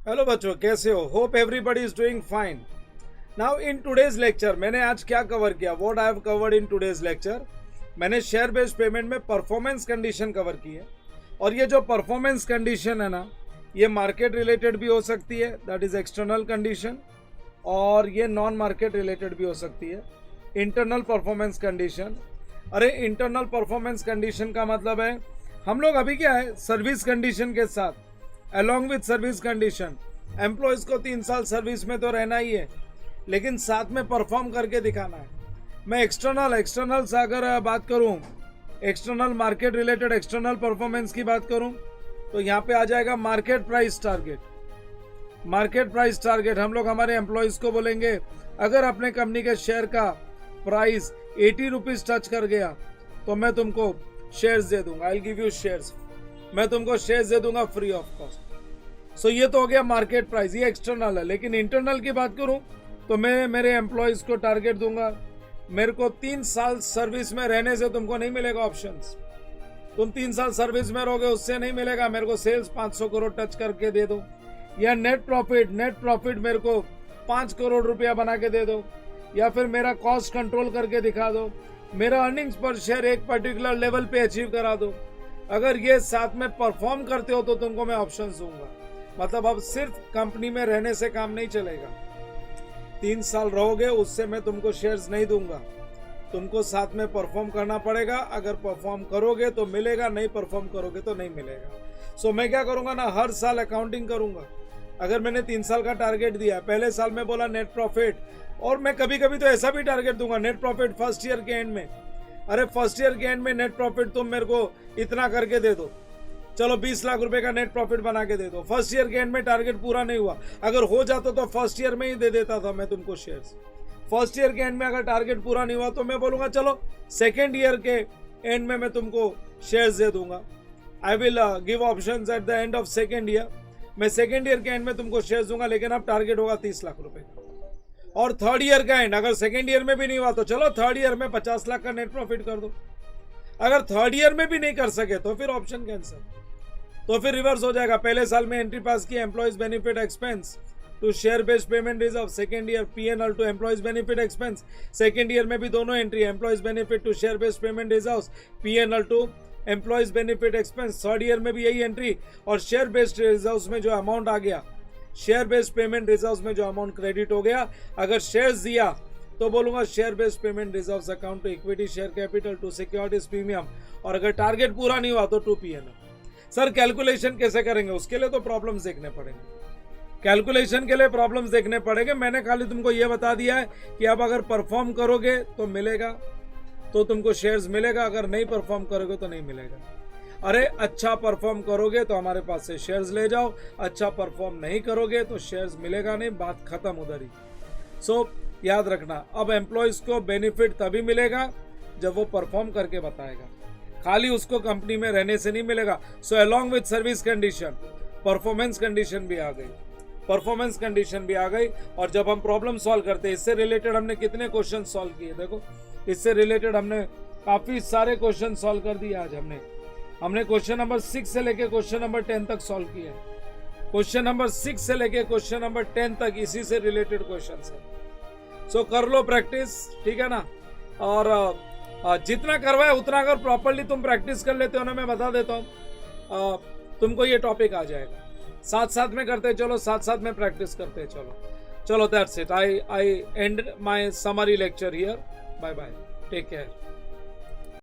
Hello बच्चों, कैसे हो? Hope everybody is doing fine. Now in today's lecture मैंने आज क्या कवर किया? What I have covered in today's lecture, मैंने शेयर बेस्ड पेमेंट में परफॉर्मेंस कंडीशन कवर की है। और ये जो परफॉर्मेंस कंडीशन है ना, ये मार्केट रिलेटेड भी हो सकती है, दैट इज एक्सटर्नल कंडीशन, और ये नॉन मार्केट रिलेटेड भी हो सकती है, इंटरनल परफॉर्मेंस कंडीशन। अरे इंटरनल परफॉर्मेंस कंडीशन का मतलब है हम लोग अभी क्या है, सर्विस कंडीशन के साथ along with service condition, employees को 3 साल सर्विस में तो रहना ही है, लेकिन साथ में परफॉर्म करके दिखाना है। मैं एक्सटर्नल से अगर बात करूं, external market related external performance की बात करूं, तो यहाँ पे आ जाएगा market price target. Market price target हम लोग हमारे एम्प्लॉयज़ को बोलेंगे, अगर अपने कंपनी के शेयर का प्राइस 80 रुपीज़ टच कर गया तो मैं तुमको शेयर्स दे दूंगा, I will give you shares, मैं तुमको शेयर्स दे दूंगा फ्री ऑफ कॉस्ट। सो ये तो हो गया मार्केट प्राइस, ये एक्सटर्नल है। लेकिन इंटरनल की बात करूं तो मैं मेरे एम्प्लॉयज़ को टारगेट दूंगा, मेरे को 3 साल सर्विस में रहने से तुमको नहीं मिलेगा ऑप्शंस। तुम 3 साल सर्विस में रहोगे उससे नहीं मिलेगा, मेरे को सेल्स 500 करोड़ टच करके दे दो, या नेट प्रॉफिट मेरे को 5 करोड़ रुपया बना के दे दो, या फिर मेरा कॉस्ट कंट्रोल करके दिखा दो, मेरा अर्निंग्स पर शेयर एक पर्टिकुलर लेवल पे अचीव करा दो। अगर ये साथ में परफॉर्म करते हो तो तुमको मैं ऑप्शंस दूंगा। मतलब अब सिर्फ कंपनी में रहने से काम नहीं चलेगा, 3 साल रहोगे उससे मैं तुमको शेयर्स नहीं दूंगा, तुमको साथ में परफॉर्म करना पड़ेगा। अगर परफॉर्म करोगे तो मिलेगा, नहीं परफॉर्म करोगे तो नहीं मिलेगा। सो मैं क्या करूंगा ना, हर साल अकाउंटिंग करूंगा। अगर मैंने 3 साल का टारगेट दिया, पहले साल में बोला नेट प्रॉफिट, और मैं कभी कभी तो ऐसा भी टारगेट दूंगा नेट प्रॉफिट फर्स्ट ईयर के एंड में। अरे फर्स्ट ईयर के एंड में नेट प्रॉफिट तुम मेरे को इतना करके दे दो, चलो 20 लाख रुपए का नेट प्रॉफिट बना के दे दो। फर्स्ट ईयर के एंड में टारगेट पूरा नहीं हुआ, अगर हो जाता तो फर्स्ट ईयर में ही दे देता था मैं तुमको शेयर्स। फर्स्ट ईयर के एंड में अगर टारगेट पूरा नहीं हुआ तो मैं बोलूंगा चलो सेकेंड ईयर के एंड में मैं तुमको शेयर्स दे दूंगा। I will give options at the end of second year, मैं सेकेंड ईयर के एंड में तुमको शेयर्स दूंगा, लेकिन अब टारगेट होगा 30 लाख रुपए। और थर्ड ईयर का एंड, अगर सेकेंड ईयर में भी नहीं हुआ तो चलो थर्ड ईयर में 50 लाख का नेट प्रॉफिट कर दो। अगर थर्ड ईयर में भी नहीं कर सके तो फिर ऑप्शन कैंसिल, तो फिर रिवर्स हो जाएगा। पहले साल में एंट्री पास की employees benefit expense to share based payment reserve, second year PNL to employees benefit expense, second year में भी दोनों entry, employees benefit to share based payment reserve, PNL to employees benefit expense. Third year में भी यही entry, और share based reserve में जो amount आ गया, शेयर बेस्ड पेमेंट रिजर्व में जो अमाउंट क्रेडिट हो गया, अगर शेयर्स दिया तो बोलूंगा share based payment reserves account to equity share capital to securities premium, और अगर टारगेट पूरा नहीं हुआ तो टू पीएनएल। सर कैलकुलेशन कैसे करेंगे? उसके लिए तो प्रॉब्लम्स देखने पड़ेंगे, कैलकुलेशन के लिए प्रॉब्लम्स देखने पड़ेंगे। मैंने खाली तुमको यह बता दिया है कि अब अगर परफॉर्म करोगे तो मिलेगा, तो तुमको शेयर्स मिलेगा, अगर नहीं परफॉर्म करोगे तो नहीं मिलेगा। अरे अच्छा परफॉर्म करोगे तो हमारे पास से शेयर्स ले जाओ, अच्छा परफॉर्म नहीं करोगे तो शेयर्स मिलेगा नहीं, बात खत्म उधर ही। सो याद रखना, अब एम्प्लॉयज को बेनिफिट तभी मिलेगा जब वो परफॉर्म करके बताएगा, खाली उसको कंपनी में रहने से नहीं मिलेगा। So along with service condition performance condition भी आ गई, परफॉर्मेंस कंडीशन भी आ गई। और जब हम प्रॉब्लम सॉल्व करते हैं, इससे रिलेटेड हमने कितने क्वेश्चन सॉल्व किए, देखो इससे रिलेटेड हमने काफी सारे क्वेश्चन सॉल्व कर दिए आज। हमने क्वेश्चन नंबर 6 से लेके क्वेश्चन नंबर 10 तक सॉल्व किया। क्वेश्चन नंबर 6 से लेके क्वेश्चन नंबर 10 तक इसी से रिलेटेड क्वेश्चन है। सो कर लो प्रैक्टिस, ठीक है ना। और जितना करवाए उतना अगर प्रॉपरली तुम प्रैक्टिस कर लेते हो ना, मैं बता देता हूँ तुमको ये टॉपिक आ जाएगा। साथ साथ में करते चलो, साथ साथ में प्रैक्टिस करते चलो that's it. I end my summary lecture here. Bye bye, take care.